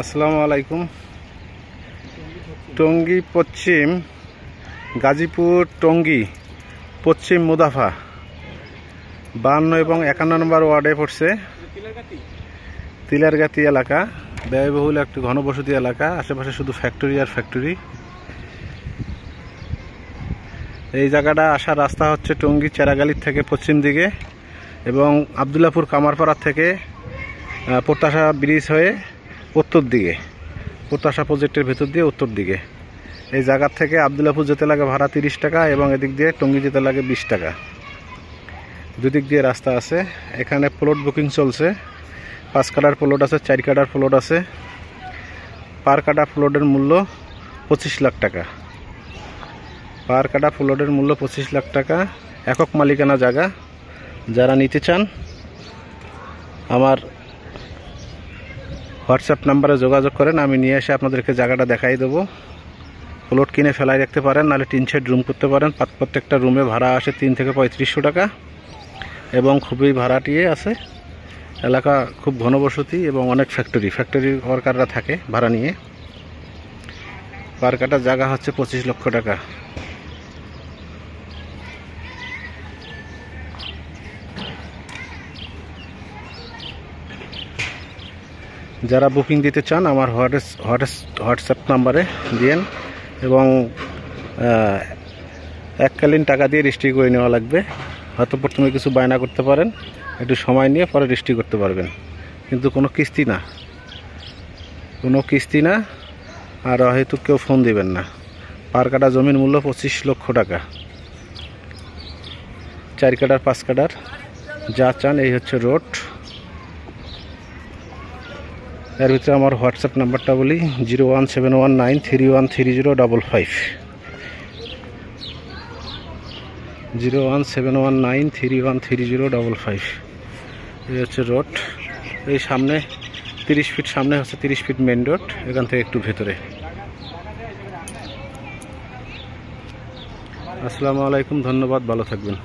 আসসালামু আলাইকুম। টঙ্গী পশ্চিম গাজীপুর টঙ্গী পশ্চিম মুদাফা 52 এবং 51 নম্বর ওয়ার্ডে পড়ছে। তিলারগাতি এলাকা, ব্যয়বহুল একটি ঘনবসতি এলাকা। আশেপাশে শুধু ফ্যাক্টরি আর ফ্যাক্টরি। এই জায়গাটা আসার রাস্তা হচ্ছে টঙ্গী চেরাগালির থেকে পশ্চিম দিকে এবং আবদুল্লাপুর কামারপাড়া থেকে প্রত্যাশা ব্রিজ হয়ে উত্তর দিকে, প্রত্যাশা প্রজেক্টের ভেতর দিয়ে উত্তর দিকে। এই জায়গার থেকে আবদুল্লাপুর যেতে লাগে ভাড়া 30 টাকা এবং এদিক দিয়ে টঙ্গী যেতে লাগে 20 টাকা। দুদিক দিয়ে রাস্তা আছে। এখানে প্লট বুকিং চলছে। 5 কাটার প্লট আছে, 4 কাটার প্লট আছে। পার কাটা প্লটের মূল্য 25 লাখ টাকা। পার কাটা প্লটের মূল্য 25 লাখ টাকা। একক মালিকানা জায়গা। যারা নিতে চান আমার হোয়াটসঅ্যাপ নাম্বারে যোগাযোগ করেন, আমি নিয়ে এসে আপনাদেরকে জায়গাটা দেখাই দেবো। প্লট কিনে ফেলাই রাখতে পারেন, নাহলে টিন শেড রুম করতে পারেন। প্রত্যেকটা রুমে ভাড়া আসে 3 থেকে 3500 টাকা এবং খুবই ভাড়াটিয়ে আছে। এলাকা খুব ঘনবসতি এবং অনেক ফ্যাক্টরি ওয়ার্কাররা থাকে ভাড়া নিয়ে। পার কাটা জায়গা হচ্ছে 25 লক্ষ টাকা। যারা বুকিং দিতে চান আমার হোয়াটসঅ্যাপ নাম্বারে দিয়েন এবং এককালীন টাকা দিয়ে রেজিস্ট্রি করে নেওয়া লাগবে। হয়তো প্রথমে কিছু বায়না করতে পারেন, একটু সময় নিয়ে পরে রেজিস্ট্রি করতে পারবেন, কিন্তু কোনো কিস্তি না, আর হয়তো কেউ ফোন দিবেন না। পার কাটা জমির মূল্য 25 লক্ষ টাকা। 4 কাটার 5 কাটার যা চান। এই হচ্ছে রোড। এর ভিতরে আমার হোয়াটসঅ্যাপ নাম্বারটা বলি 01719313055 01719313055। এই হচ্ছে রোড। এই সামনে 30 ফিট সামনে হচ্ছে 30 ফিট মেন রোড। এখান থেকে একটু ভেতরে। আসসালামু আলাইকুম, ধন্যবাদ, ভালো থাকবেন।